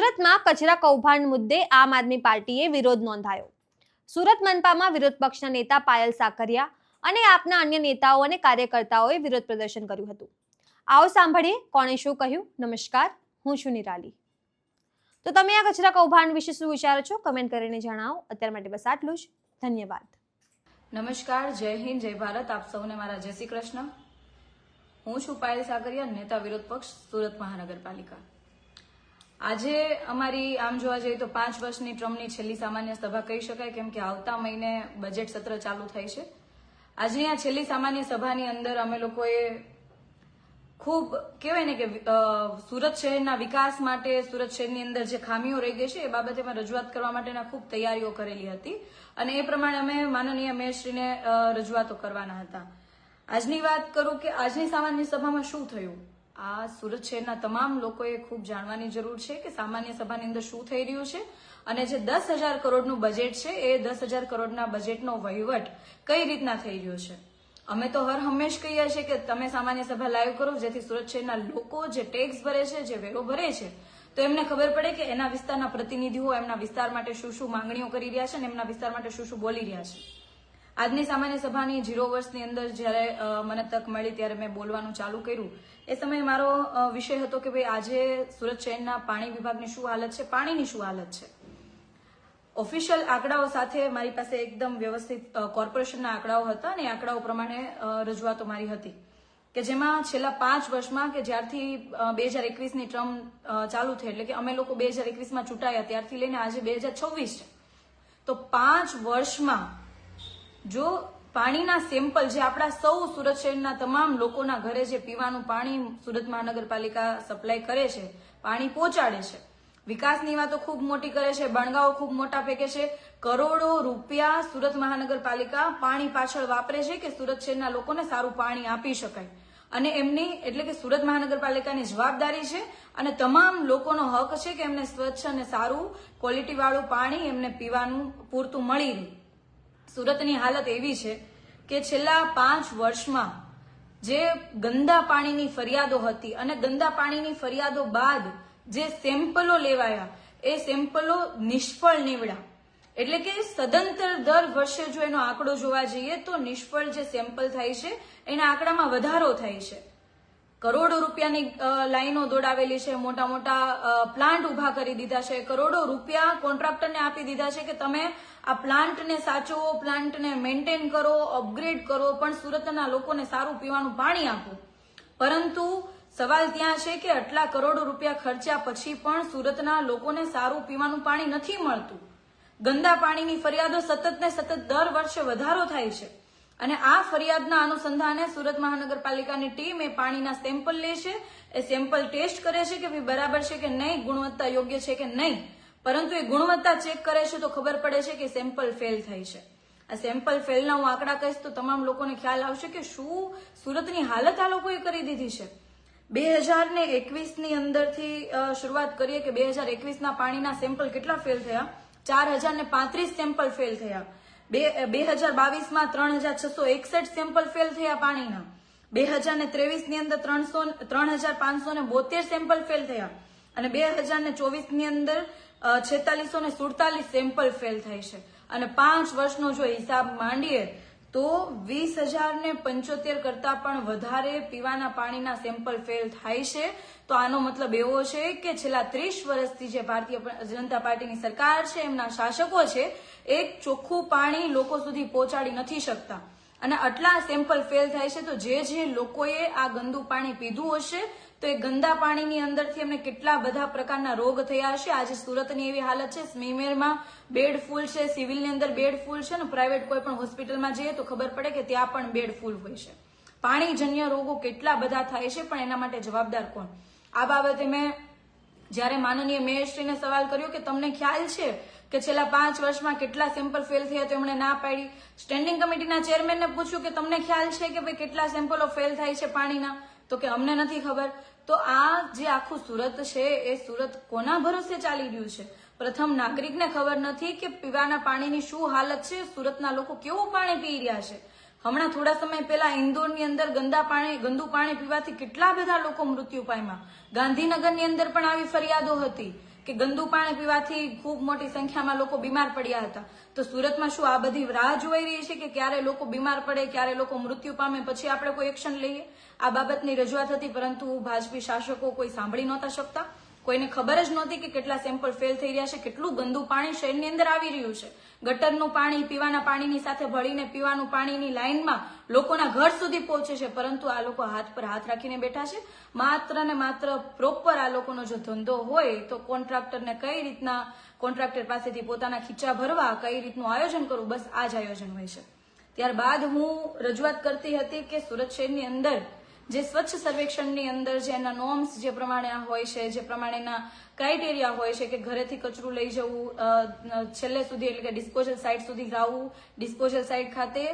સુરતમાં કચરા કૌભાંડ મુદ્દે આમ આદમી પાર્ટીએ વિરોધ નોંધાયો. સુરત મનપામાં વિરોધ પક્ષના નેતા પાયલ સાકરિયા અને આપના અન્ય નેતાઓ અને કાર્યકર્તાઓએ વિરોધ પ્રદર્શન કર્યું હતું. આવો સાંભળીએ કોણે શું કહ્યું. નમસ્કાર, હું છું નિરાલી. તો તમે આ કચરા કૌભાંડ વિશે શું વિચારો છો? કમેન્ટ કરીને જણાવો. અત્યાર માટે બસ આટલું જ. ધન્યવાદ. નમસ્કાર, જય હિન્દ, જય ભારત. આપ સૌને મારા જય શ્રી કૃષ્ણ. હું છું પાયલ સાકરિયા, નેતા વિરોધ પક્ષ સુરત મહાનગરપાલિકા. આજે અમારી આમ જોવા જઈએ તો 5 વર્ષની ટ્રમની છેલ્લી સામાન્ય સભા કહી શકાય, કેમ કે આવતા મહિને બજેટ સત્ર ચાલુ થાય છે. આજની આ છેલ્લી સામાન્ય સભાની અંદર અમે લોકોએ ખૂબ કહેવાય ને કે સુરત શહેરના વિકાસ માટે, સુરત શહેરની અંદર જે ખામીઓ રહી ગઈ છે એ બાબતે અમે રજૂઆત કરવા માટેના ખૂબ તૈયારીઓ કરેલી હતી અને એ પ્રમાણે અમે માનનીય મેયરશ્રીને રજૂઆતો કરવાના હતા. આજની વાત કરું કે આજની સામાન્ય સભામાં શું થયું, આ સુરત શહેરના તમામ લોકોએ ખૂબ જાણવાની જરૂર છે કે સામાન્ય સભાની અંદર શું થઈ રહ્યું છે અને જે 10,000 કરોડનું બજેટ છે એ 10,000 કરોડના બજેટનો વહીવટ કઈ રીતના થઈ રહ્યો છે. અમે તો હર હંમેશ કહીએ છીએ કે તમે સામાન્ય સભા લાઈવ કરો, જેથી સુરત શહેરના લોકો જે ટેક્સ ભરે છે, જે વેરો ભરે છે, તો એમને ખબર પડે કે એના વિસ્તારના પ્રતિનિધિઓ એમના વિસ્તાર માટે શું શું માંગણીઓ કરી રહ્યા છે અને એમના વિસ્તાર માટે શું શું બોલી રહ્યા છે. આજની સામાન્ય સભાની 0 વર્ષની અંદર જ્યારે મને તક મળી ત્યારે મેં બોલવાનું ચાલુ કર્યું. એ સમયે મારો વિષય હતો કે ભાઈ આજે સુરત શહેરના પાણી વિભાગની શું હાલત છે, પાણીની શું હાલત છે. ઓફિશિયલ આંકડાઓ સાથે મારી પાસે એકદમ વ્યવસ્થિત કોર્પોરેશનના આંકડાઓ હતા અને એ આંકડાઓ પ્રમાણે રજૂઆતો મારી હતી કે જેમાં છેલ્લા 5 વર્ષમાં કે જ્યારથી 2021ની ટ્રમ ચાલુ થઈ, એટલે કે અમે લોકો 2021માં ચૂંટાયા ત્યારથી લઈને આજે 2026 છે, તો 5 વર્ષમાં જો પાણીના સેમ્પલ જે આપણા સૌ સુરત શહેરના તમામ લોકોના ઘરે જે પીવાનું પાણી સુરત મહાનગરપાલિકા સપ્લાય કરે છે, પાણી પહોંચાડે છે, વિકાસની વાતો ખૂબ મોટી કરે છે, બણગાઓ ખૂબ મોટા ફેંકે છે, કરોડો રૂપિયા સુરત મહાનગરપાલિકા પાણી પાછળ વાપરે છે કે સુરત શહેરના લોકોને સારું પાણી આપી શકાય. અને એમની એટલે કે સુરત મહાનગરપાલિકાની જવાબદારી છે અને તમામ લોકોનો હક છે કે એમને સ્વચ્છ અને સારું ક્વોલિટી વાળું પાણી એમને પીવાનું પૂરતું મળી રહે. સુરતની હાલત એવી છે કે છેલ્લા 5 વર્ષમાં જે ગંદા પાણીની ફરિયાદો હતી અને ગંદા પાણીની ફરિયાદો બાદ જે સેમ્પલો લેવાયા એ સેમ્પલો નિષ્ફળ નીવડ્યા. એટલે કે સદંતર દર વર્ષે જો એનો આંકડો જોવા જઈએ તો નિષ્ફળ જે સેમ્પલ થાય છે એના આંકડામાં વધારો થાય છે. કરોડો રૂપિયાની લાઈનો દોડાવેલી છે, મોટા મોટા પ્લાન્ટ ઉભા કરી દીધા છે, કરોડો રૂપિયા કોન્ટ્રાક્ટરને આપી દીધા છે કે તમે આ પ્લાન્ટને સાચવો, પ્લાન્ટને મેન્ટેન કરો, અપગ્રેડ કરો, પણ સુરતના લોકોને સારું પીવાનું પાણી આપો. પરંતુ સવાલ ત્યાં છે કે આટલા કરોડો રૂપિયા ખર્ચ્યા પછી પણ સુરતના લોકોને સારું પીવાનું પાણી નથી મળતું. ગંદા પાણીની ફરિયાદો સતત ને સતત દર વર્ષે વધારો થાય છે અને આ ફરિયાદના અનુસંધાને સુરત મહાનગરપાલિકાની ટીમ એ પાણીના સેમ્પલ લે છે, એ સેમ્પલ ટેસ્ટ કરે છે કે ભાઈ બરાબર છે કે નહીં, ગુણવત્તા યોગ્ય છે કે નહીં. પરંતુ એ ગુણવત્તા ચેક કરે છે તો ખબર પડે છે કે સેમ્પલ ફેલ થાય છે. આ સેમ્પલ ફેલના હું આંકડા કહીશ તો તમામ લોકોને ખ્યાલ આવશે કે શું સુરતની હાલત આ લોકોએ કરી દીધી છે. 2021ની અંદરથી શરૂઆત કરીએ કે 2021ના પાણીના સેમ્પલ કેટલા ફેલ થયા? 4035 સેમ્પલ ફેલ થયા. 2022માં 3661 સેમ્પલ ફેલ થયા પાણીના. 2023ની અંદર 3572 સેમ્પલ ફેલ થયા અને 2024ની અંદર 4647 સેમ્પલ ફેલ થાય છે. અને 5 વર્ષનો જો હિસાબ માંડીએ તો 20,075 કરતા પણ વધારે પીવાના પાણીના સેમ્પલ ફેલ થાય છે. તો આનો મતલબ એવો છે કે છેલ્લા 30 વર્ષથી જે ભારતીય જનતા પાર્ટીની સરકાર છે, એમના શાસકો છે, એક ચોખ્ખું પાણી લોકો સુધી પહોંચાડી નથી શકતા અને આટલા સેમ્પલ ફેલ થાય છે. તો જે લોકોએ આ ગંદુ પાણી પીધું હશે તો એ ગંદા પાણીની અંદરથી એમને કેટલા બધા પ્રકારના રોગ થયા હશે. આજે સુરતની એવી હાલત છે, સ્મીમેરમાં બેડ ફૂલ છે, સિવિલની અંદર બેડ ફૂલ છે ને પ્રાઇવેટ કોઈ પણ હોસ્પિટલમાં જઈએ તો ખબર પડે કે ત્યાં પણ બેડ ફૂલ હોય છે. પાણીજન્ય રોગો કેટલા બધા થાય છે, પણ એના માટે જવાબદાર કોણ? આ બાબતે મેં જ્યારે માનનીય મેયરશ્રીને સવાલ કર્યો કે તમને ખ્યાલ છે કે છેલ્લા 5 વર્ષમાં કેટલા સેમ્પલ ફેલ થયા, તો એમણે ના પાડી. સ્ટેન્ડિંગ કમિટીના ચેરમેનને પૂછ્યું કે તમને ખ્યાલ છે કે ભાઈ કેટલા સેમ્પલો ફેલ થાય છે પાણીના, તો કે અમને નથી ખબર. તો આ જે આખું સુરત છે એ સુરત કોના ભરોસે ચાલી રહ્યું છે? પ્રથમ નાગરિકને ખબર નથી કે પીવાના પાણીની શું હાલત છે, સુરતના લોકો કેવું પાણી પી રહ્યા છે. હમણાં થોડા સમય પહેલા ઇન્દોરની અંદર ગંદુ પાણી પીવાથી કેટલા બધા લોકો મૃત્યુ પામ્યા. ગાંધીનગરની અંદર પણ આવી ફરિયાદો હતી કે ગંદુ પાણી પીવાથી ખૂબ મોટી સંખ્યામાં લોકો બીમાર પડ્યા હતા. તો સુરતમાં શું આ બધી રાહ જોઈ રહી છે કે ક્યારે લોકો બીમાર પડે, ક્યારે લોકો મૃત્યુ પામે, પછી આપણે કોઈ એક્શન લઈએ? આ બાબતની રજૂઆત હતી, પરંતુ ભાજપી શાસકો કોઈ સાંભળી નહોતા શકતા. કોઈને ખબર જ નહોતી કે કેટલા સેમ્પલ ફેલ થઈ રહ્યા છે, કેટલું ગંદુ પાણી શહેરની અંદર આવી રહ્યું છે. ગટરનું પાણી પીવાના પાણીની સાથે ભળીને પીવાનું પાણીની લાઈનમાં લોકોના ઘર સુધી પહોંચે છે, પરંતુ આ લોકો હાથ પર હાથ રાખીને બેઠા છે. માત્ર ને માત્ર પ્રોપર આ લોકોનો જો ધંધો હોય તો કોન્ટ્રાક્ટરને કઈ રીતના કોન્ટ્રાક્ટર પાસેથી પોતાના ખીચા ભરવા, કઈ રીતનું આયોજન કરવું, બસ આ જ આયોજન હોય છે. ત્યારબાદ હું રજૂઆત કરતી હતી કે સુરત શહેરની અંદર જે સ્વચ્છ સર્વેક્ષણની અંદર જે એના નોર્મ્સ જે પ્રમાણે હોય છે, જે પ્રમાણેના ક્રાઇટેરિયા હોય છે કે ઘરેથી કચરું લઈ જવું, છેલ્લે સુધી એટલે કે ડિસ્પોઝલ સાઇટ સુધી લાવવું, ડિસ્પોઝલ સાઇટ ખાતે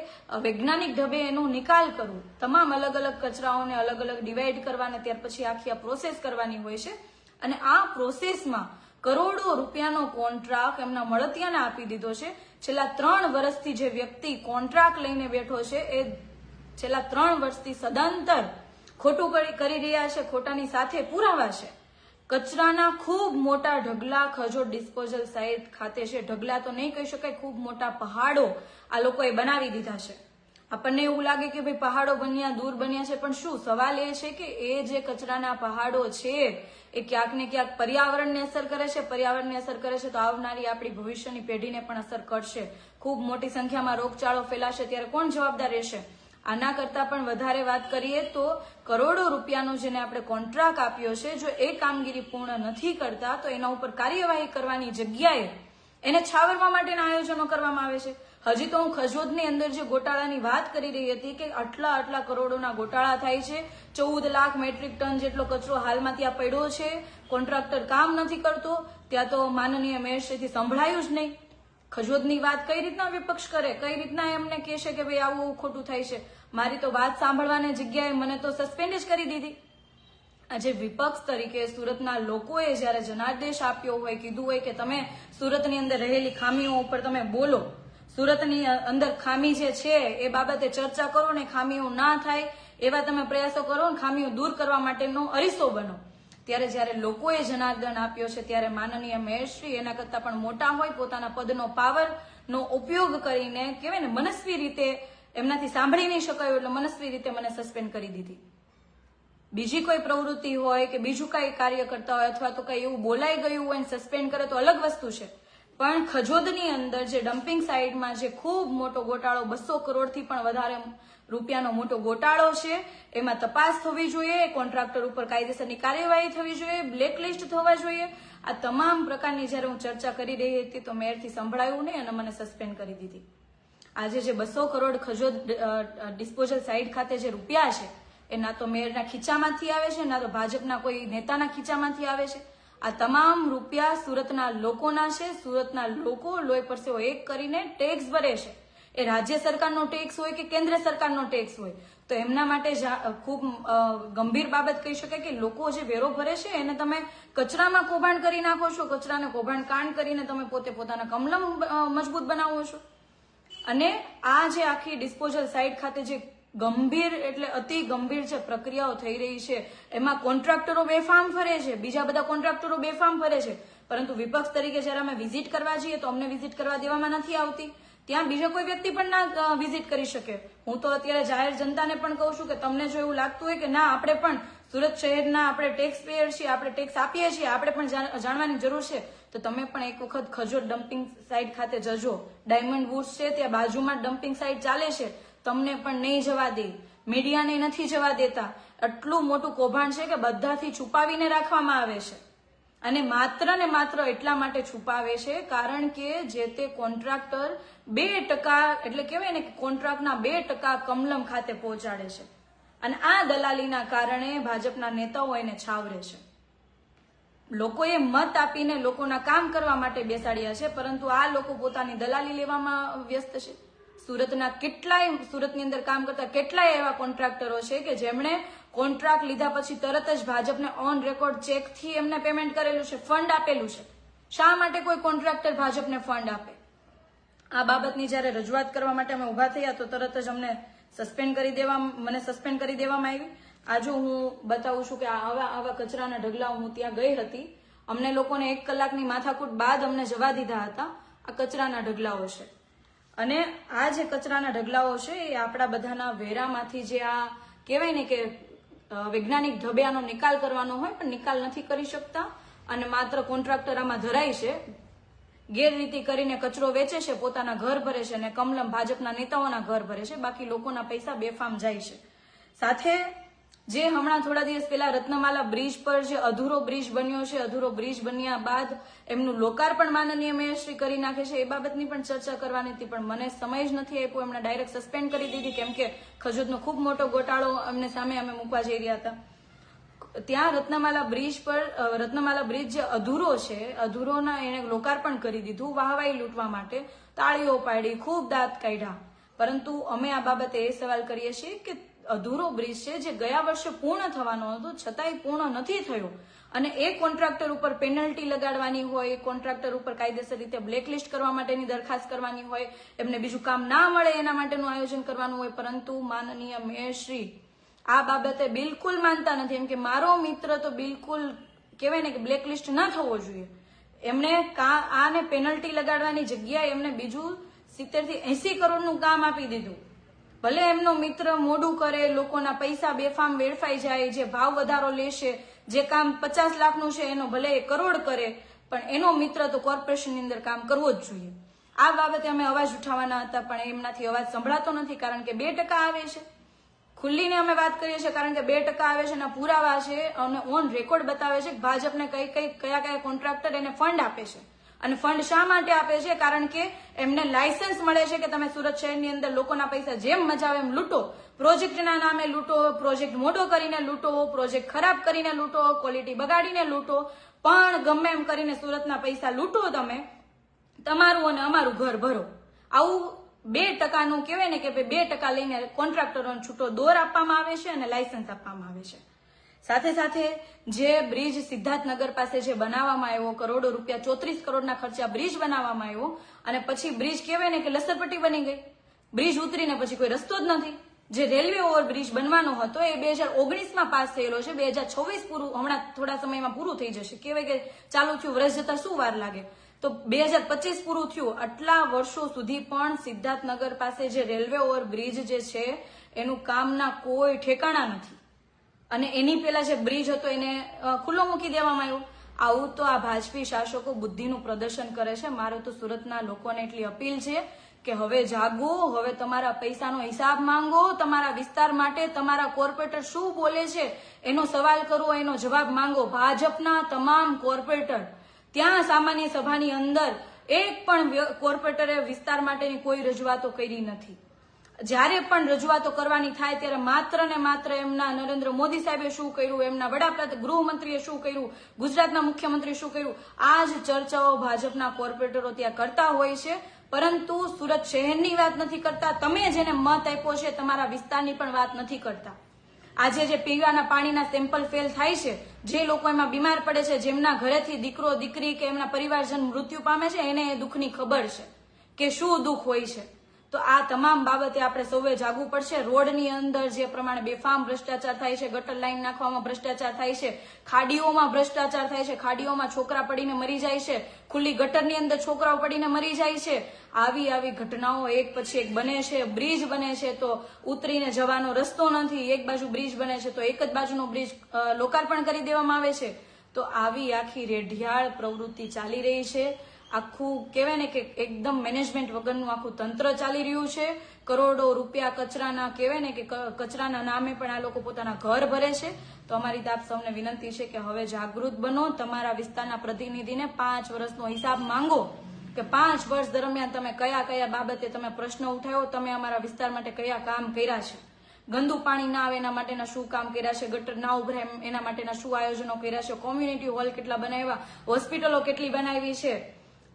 વૈજ્ઞાનિક ઢબે એનો નિકાલ કરવું, તમામ અલગ અલગ કચરાઓને અલગ અલગ ડિવાઈડ કરવાને ત્યાર પછી આખી આ પ્રોસેસ કરવાની હોય છે. અને આ પ્રોસેસમાં કરોડો રૂપિયાનો કોન્ટ્રાક્ટ એમના મળતિયાને આપી દીધો છે. છેલ્લા 3 વર્ષથી જે વ્યક્તિ કોન્ટ્રાક્ટ લઈને બેઠો છે એ છેલ્લા 3 વર્ષથી સદંતર ખોટું કરી રહ્યા છે. ખોટાની સાથે પુરાવા છે. કચરાના ખૂબ મોટા ઢગલા ખજોદ ડિસ્પોઝલ સાઇટ ખાતે છે. ઢગલા તો નહીં કહી શકાય, ખૂબ મોટા પહાડો આ લોકોએ બનાવી દીધા છે. આપણને એવું લાગે કે ભાઈ પહાડો બન્યા, દૂર બન્યા છે, પણ શું સવાલ એ છે કે એ જે કચરાના પહાડો છે એ ક્યાંક ને ક્યાંક પર્યાવરણને અસર કરે છે. પર્યાવરણને અસર કરે છે તો આવનારી આપણી ભવિષ્યની પેઢીને પણ અસર કરશે. ખૂબ મોટી સંખ્યામાં રોગચાળો ફેલાશે ત્યારે કોણ જવાબદાર રહેશે? આના કરતા પણ વધારે વાત કરીએ તો કરોડો રૂપિયાનો જેને આપણે કોન્ટ્રાક્ટ આપ્યો છે, જો એ કામગીરી પૂર્ણ નથી કરતા તો એના ઉપર કાર્યવાહી કરવાની જગ્યાએ એને છાવરવા માટેના આયોજનો કરવામાં આવે છે. હજી તો હું ખજોદની અંદર જે ગોટાળાની વાત કરી રહી હતી કે આટલા કરોડોના ગોટાળા થાય છે. 14 લાખ મેટ્રિક ટન જેટલો કચરો હાલમાં ત્યાં પડ્યો છે. કોન્ટ્રાક્ટર કામ નથી કરતો. ત્યાં તો માનનીય મેયરશ્રીથી સંભળાયું જ નહીં. ખજોદની વાત કઈ રીતના વિપક્ષ કરે, કઈ રીતના એમને કહેશે કે ભાઈ આવું ખોટું થાય છે? મારી તો વાત સાંભળવાની જગ્યાએ મને તો સસ્પેન્ડ જ કરી દીધી. આજે વિપક્ષ તરીકે સુરતના લોકોએ જયારે જનાદેશ આપ્યો હોય, કીધું હોય કે તમે સુરતની અંદર રહેલી ખામીઓ ઉપર તમે બોલો, સુરતની અંદર ખામી જે છે એ બાબતે ચર્ચા કરો ને ખામીઓ ના થાય એવા તમે પ્રયાસો કરો ને ખામીઓ દૂર કરવા માટેનો અરીસો બનો. ત્યારે જયારે લોકોએ જનાર્દન આપ્યો છે ત્યારે માનનીય મેયરશ્રી એના કરતા પણ મોટા હોય, પોતાના પદનો પાવરનો ઉપયોગ કરીને કહેવાય ને મનસ્વી રીતે એમનાથી સાંભળી નહીં શકાયું એટલે મનસ્વી રીતે મને સસ્પેન્ડ કરી દીધી. બીજી કોઈ પ્રવૃત્તિ હોય કે બીજું કઈ કાર્ય કરતા હોય અથવા તો કઈ એવું બોલાઈ ગયું હોય ને સસ્પેન્ડ કરે તો અલગ વસ્તુ છે. પણ ખજોદની અંદર જે ડમ્પિંગ સાઇટમાં જે ખૂબ મોટો ગોટાળો 200 કરોડથી પણ વધારે રૂપિયાનો મોટો ગોટાળો છે, એમાં તપાસ થવી જોઈએ, કોન્ટ્રાક્ટર ઉપર કાયદેસરની કાર્યવાહી થવી જોઈએ, બ્લેકલિસ્ટ થવા જોઈએ. આ તમામ પ્રકારની જયારે હું ચર્ચા કરી રહી હતી તો મેયરથી સંભળાયું નહીં અને મને સસ્પેન્ડ કરી દીધી. આજે જે 200 કરોડ ખજોદ ડિસ્પોઝલ સાઇટ ખાતે જે રૂપિયા છે એ ના તો મેયરના ખીચામાંથી આવે છે, ના તો ભાજપના કોઈ નેતાના ખીચામાંથી આવે છે. આ તમામ રૂપિયા સુરતના લોકોના છે. સુરતના લોકો લોહી પરસેવો એક કરીને ટેક્સ ભરે છે. એ રાજ્ય સરકારનો ટેક્સ હોય કે કેન્દ્ર સરકારનો ટેક્સ હોય તો એમના માટે ખૂબ ગંભીર બાબત કહી શકાય કે લોકો જે વેરો ભરે છે એને તમે કચરામાં કૌભાંડ કરી નાખો છો. કચરાને કૌભાંડ કાંડ કરીને તમે પોતે પોતાના કમલમ મજબૂત બનાવો છો. અને આ જે આખી ડિસ્પોઝલ સાઇટ ખાતે જે ગંભીર એટલે અતિ ગંભીર જે પ્રક્રિયાઓ થઈ રહી છે એમાં કોન્ટ્રાક્ટરો બેફામ ફરે છે, બીજા બધા કોન્ટ્રાક્ટરો બેફામ ફરે છે. પરંતુ વિપક્ષ તરીકે જયારે અમે વિઝિટ કરવા જઈએ તો અમને વિઝિટ કરવા દેવામાં નથી આવતી. ત્યાં બીજો કોઈ વ્યક્તિ પણ ના વિઝિટ કરી શકે. હું તો અત્યારે જાહેર જનતાને પણ કહું છું કે તમને જો એવું લાગતું હોય કે ના આપણે પણ સુરત શહેરના આપણે ટેક્સ પેયર છીએ, આપણે ટેક્સ આપીએ છીએ, આપણે પણ જાણવાની જરૂર છે તો તમે પણ એક વખત ખજોદ ડમ્પિંગ સાઇટ ખાતે જજો. ડાયમંડ વુડ્સ છે ત્યાં બાજુમાં ડમ્પિંગ સાઇટ ચાલે છે, તમને પણ નહીં જવા દે, મીડિયાને નથી જવા દેતા. આટલું મોટું કૌભાંડ છે કે બધાથી છુપાવીને રાખવામાં આવે છે અને માત્ર ને માત્ર એટલા માટે છુપાવે છે કારણ કે જે તે કોન્ટ્રાક્ટર 2% એટલે કહેવાય ને કે કોન્ટ્રાક્ટના 2% કમલમ ખાતે પહોંચાડે છે અને આ દલાલીના કારણે ભાજપના નેતાઓ એને છાવરે છે. લોકોએ મત આપીને લોકોના કામ કરવા માટે બેસાડ્યા છે, પરંતુ આ લોકો પોતાની દલાલી લેવામાં વ્યસ્ત છે. સુરતની અંદર કામ કરતા કેટલાય એવા કોન્ટ્રાક્ટરો છે કે જેમણે કોન્ટ્રાક્ટ લીધા પછી તરત જ ભાજપને ઓન રેકોર્ડ ચેકથી એમને પેમેન્ટ કરેલું છે, ફંડ આપેલું છે. શા માટે કોઈ કોન્ટ્રાક્ટર ભાજપને ફંડ આપે? આ બાબતની જયારે રજૂઆત કરવા માટે અમે ઉભા થયા તો તરત જ મને સસ્પેન્ડ કરી દેવામાં આવી. આજે હું બતાવું છું કે આવા કચરાના ઢગલા હું ત્યાં ગઈ હતી અમને લોકોને 1 કલાકની માથાકૂટ બાદ અમને જવા દીધા હતા. આ કચરાના ઢગલાઓ છે અને આ જે કચરાના ઢગલાઓ છે એ આપણા બધાના વેરામાંથી જે આ કહેવાય ને કે વૈજ્ઞાનિક ઢબે આનો નિકાલ કરવાનો હોય પણ નિકાલ નથી કરી શકતા અને માત્ર કોન્ટ્રાક્ટર આમાં ધરાય છે, ગેરરીતિ કરીને કચરો વેચે છે, પોતાના ઘર ભરે છે અને કમલમ ભાજપના નેતાઓના ઘર ભરે છે, બાકી લોકોના પૈસા બેફામ જાય છે. સાથે જે હમણાં થોડા દિવસ પહેલા રત્નમાલા બ્રિજ પર જે અધૂરો બ્રિજ બન્યો છે, અધૂરો બ્રિજ બન્યા બાદ એમનું લોકાર્પણ માનનીય મેયરશ્રી કરી નાખે છે, એ બાબતની પણ ચર્ચા કરવાની હતી પણ મને સમય જ નથી આપ્યો. એમણે ડાયરેક્ટ સસ્પેન્ડ કરી દીધી કેમ કે ખજૂરનો ખૂબ મોટો ગોટાળો એમને સામે અમે મૂકવા જઈ રહ્યા હતા. ત્યાં રત્નમાલા બ્રિજ જે અધૂરો છે, અધૂરોના એને લોકાર્પણ કરી દીધું વાહવાઈ લૂંટવા માટે, તાળીઓ પાડી, ખૂબ દાંત કાઢ્યા. પરંતુ અમે આ બાબતે એ સવાલ કરીએ છીએ કે અધૂરો બ્રિજ છે જે ગયા વર્ષે પૂર્ણ થવાનો હતો છતાંય પૂર્ણ નથી થયો અને એ કોન્ટ્રાક્ટર ઉપર પેનલ્ટી લગાડવાની હોય, કોન્ટ્રાક્ટર ઉપર કાયદેસર રીતે બ્લેકલિસ્ટ કરવા માટેની દરખાસ્ત કરવાની હોય, એમને બીજું કામ ના મળે એના માટેનું આયોજન કરવાનું હોય, પરંતુ માનનીય મેયરશ્રી આ બાબતે બિલકુલ માનતા નથી. એમ કે મારો મિત્ર તો બિલકુલ કહેવાય ને કે બ્લેકલિસ્ટ ન થવો જોઈએ. એમણે આને પેનલ્ટી લગાડવાની જગ્યાએ એમને બીજું 70 થી 80 કરોડનું કામ આપી દીધું. ભલે એમનો મિત્ર મોડું કરે, લોકોના પૈસા બેફામ વેડફાઈ જાય, જે ભાવ વધારો લેશે, જે કામ 50 લાખનું છે એનો ભલે 1 કરોડ કરે, પણ એનો મિત્ર તો કોર્પોરેશનની અંદર કામ કરવો જ જોઈએ. આ બાબતે અમે અવાજ ઉઠાવવાના હતા પણ એમનાથી અવાજ સંભળાતો નથી કારણ કે 2% આવે છે. ખુલ્લીને અમે વાત કરીએ છીએ કારણ કે 2% આવે છે એના પુરાવા છે અને ઓન રેકોર્ડ બતાવે છે કે ભાજપને કયા કોન્ટ્રાક્ટર એને ફંડ આપે છે. અને ફંડ શા માટે આપે છે? કારણ કે એમને લાયસન્સ મળે છે કે તમે સુરત શહેરની અંદર લોકોના પૈસા જેમ મજા આવે એમ લૂંટો, પ્રોજેક્ટના નામે લૂંટો, પ્રોજેક્ટ મોટો કરીને લૂંટો, પ્રોજેક્ટ ખરાબ કરીને લૂંટો, ક્વોલિટી બગાડીને લૂંટો, પણ ગમે એમ કરીને સુરતના પૈસા લૂંટો, તમે તમારું અને અમારું ઘર ભરો. આવું 2%નું કહેવાય ને કે 2% લઈને કોન્ટ્રાક્ટરોને છૂટો દોર આપવામાં આવે છે અને લાયસન્સ આપવામાં આવે છે. સાથે સાથે જે બ્રિજ સિદ્ધાર્થનગર પાસે જે બનાવવામાં આવ્યો, કરોડો રૂપિયા 34 કરોડના ખર્ચા બ્રિજ બનાવવામાં આવ્યો અને પછી બ્રિજ કહેવાય ને કે લસરપટ્ટી બની ગઈ. બ્રિજ ઉતરીને પછી કોઈ રસ્તો જ નથી. જે રેલવે ઓવરબ્રિજ બનવાનો હતો એ 2019માં પાસ થયેલો છે, 2026 પૂરું હમણાં થોડા સમયમાં પૂરું થઈ જશે. કહેવાય કે ચાલુ થયું વર્ષ જતા શું વાર લાગે, તો 2025 પૂરું થયું. આટલા વર્ષો સુધી પણ સિદ્ધાર્થનગર પાસે જે રેલવે ઓવરબ્રિજ જે છે એનું કામના કોઈ ઠેકાણા નથી અને એની પેલા જે બ્રિજ હતો એને ખુલ્લો મૂકી દેવામાં આવ્યો. આવું તો આ ભાજપી શાસકો બુદ્ધિનું પ્રદર્શન કરે છે. મારે તો સુરતના લોકોને એટલી અપીલ છે કે હવે જાગો, હવે તમારા પૈસાનો હિસાબ માંગો, તમારા વિસ્તાર માટે તમારા કોર્પોરેટર શું બોલે છે એનો સવાલ કરો, એનો જવાબ માંગો. ભાજપના તમામ કોર્પોરેટર ત્યાં સામાન્ય સભાની અંદર એક પણ કોર્પોરેટરે વિસ્તાર માટેની કોઈ રજૂઆતો કરી નથી. જ્યારે પણ રજૂઆતો કરવાની થાય ત્યારે માત્ર ને માત્ર એમના નરેન્દ્ર મોદી સાહેબે શું કર્યું, એમના વડાપ્રધાન ગૃહમંત્રીએ શું કર્યું, ગુજરાતના મુખ્યમંત્રીએ શું કર્યું, આ જ ચર્ચાઓ ભાજપના કોર્પોરેટરો ત્યાં કરતા હોય છે, પરંતુ સુરત શહેરની વાત નથી કરતા. તમે જેને મત આપ્યો છે તમારા વિસ્તારની પણ વાત નથી કરતા. આજે જે પીવાના પાણીના સેમ્પલ ફેલ થાય છે, જે લોકો એમાં બીમાર પડે છે, જેમના ઘરેથી દીકરો દીકરી કે એમના પરિવારજન મૃત્યુ પામે છે, એને એ દુઃખની ખબર છે કે શું દુઃખ હોય છે. તો આ તમામ બાબતે આપણે સૌએ જાગવું પડશે. રોડની અંદર જે પ્રમાણે બેફામ ભ્રષ્ટાચાર થાય છે, ગટર લાઈન નાખવામાં ભ્રષ્ટાચાર થાય છે, ખાડીઓમાં ભ્રષ્ટાચાર થાય છે, ખાડીઓમાં છોકરા પડીને મરી જાય છે, ખુલ્લી ગટરની અંદર છોકરાઓ પડીને મરી જાય છે. આવી ઘટનાઓ એક પછી એક બને છે. બ્રિજ બને છે તો ઉતરીને જવાનો રસ્તો નથી, એક બાજુ બ્રિજ બને છે તો એક જ બાજુનો બ્રિજ લોકાર્પણ કરી દેવામાં આવે છે. તો આવી આખી રેઢિયાળ પ્રવૃત્તિ ચાલી રહી છે. આખું કહેવાય ને કે એકદમ મેનેજમેન્ટ વગરનું આખું તંત્ર ચાલી રહ્યું છે. કરોડો રૂપિયા કચરાના કહેવાય ને કે કચરાના નામે પણ આ લોકો પોતાના ઘર ભરે છે. તો અમારી તો આપ સૌને વિનંતી છે કે હવે જાગૃત બનો, તમારા વિસ્તારના પ્રતિનિધિને 5 વર્ષનો હિસાબ માંગો કે 5 વર્ષ દરમિયાન તમે કયા બાબતે તમે પ્રશ્ન ઉઠાવ્યો, તમે અમારા વિસ્તાર માટે કયા કામ કર્યા છે, ગંદુ પાણી ના આવે એના માટેના શું કામ કર્યા છે, ગટર ના ઉભરે એના માટેના શું આયોજનો કર્યા છે, કોમ્યુનિટી હોલ કેટલા બનાવ્યા, હોસ્પિટલો કેટલી બનાવી છે,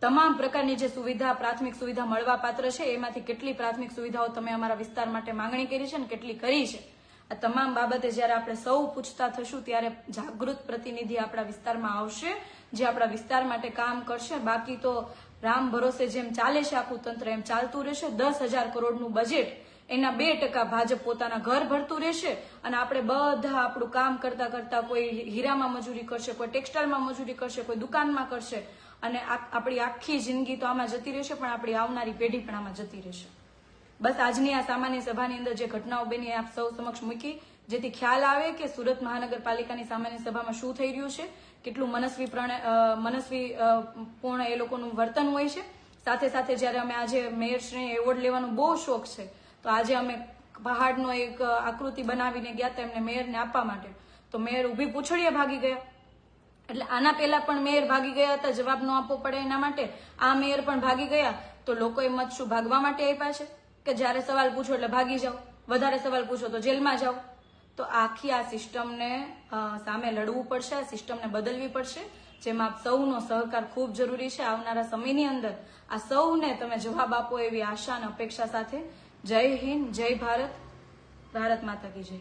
તમામ પ્રકારની જે સુવિધા પ્રાથમિક સુવિધા મળવા પાત્ર છે એમાંથી કેટલી પ્રાથમિક સુવિધાઓ તમે અમારા વિસ્તાર માટે માંગણી કરી છે અને કેટલી કરી છે. આ તમામ બાબતે જ્યારે આપણે સૌ પૂછતા થશું ત્યારે જાગૃત પ્રતિનિધિ આપણા વિસ્તારમાં આવશે જે આપણા વિસ્તાર માટે કામ કરશે. બાકી તો રામ ભરોસે જેમ ચાલે છે આખું તંત્ર એમ ચાલતું રહેશે. 10,000 કરોડનું બજેટ એના 2% ભાજપ પોતાના ઘર ભરતું રહેશે અને આપણે બધા આપણું કામ કરતા કરતા કોઈ હીરામાં મજૂરી કરશે, કોઈ ટેક્સટાઇલમાં મજૂરી કરશે, કોઈ દુકાનમાં કરશે અને આપણી આખી જિંદગી તો આમાં જતી રહેશે, પણ આપણી આવનારી પેઢી પણ આમાં જતી રહેશે. બસ આજની આ સામાન્ય સભાની અંદર જે ઘટનાઓ બની આપ સૌ સમક્ષ મૂકી, જેથી ખ્યાલ આવે કે સુરત મહાનગરપાલિકાની સામાન્ય સભામાં શું થઈ રહ્યું છે, કેટલું મનસ્વી પૂર્ણ એ લોકોનું વર્તન હોય છે. સાથે સાથે જયારે અમે આજે મેયરશ્રીને એવોર્ડ લેવાનો બહુ શોખ છે, તો આજે અમે પહાડનો એક આકૃતિ બનાવીને ગયા હતા એમને મેયરને આપવા માટે, તો મેયર ઊભી પૂંછડીએ ભાગી ગયા. એટલે આના પહેલા પણ મેયર ભાગી ગયા હતા જવાબ ન આપવો પડે એના માટે, આ મેયર પણ ભાગી ગયા. તો લોકોએ મત શું ભાગવા માટે આપ્યા છે કે જયારે સવાલ પૂછો એટલે ભાગી જાઓ, વધારે સવાલ પૂછો તો જેલમાં જાઓ? તો આખી આ સિસ્ટમને સામે લડવું પડશે, આ સિસ્ટમને બદલવી પડશે, જેમાં સૌનો સહકાર ખૂબ જરૂરી છે. આવનારા સમયની અંદર આ સૌને તમે જવાબ આપો એવી આશા અને અપેક્ષા સાથે. જય હિન્દ, જય ભારત, ભારત માતા કી જય.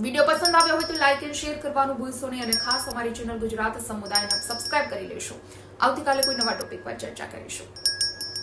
વિડીયો પસંદ આવ્યો હોય તો લાઇક એન્ડ શેર કરવાનું ભૂલશો નહીં અને ખાસ અમારી ચેનલ ગુજરાત સમુદાયને સબસ્ક્રાઇબ કરી લેશો. આવતીકાલે કોઈ નવા ટોપિક પર ચર્ચા કરીશું.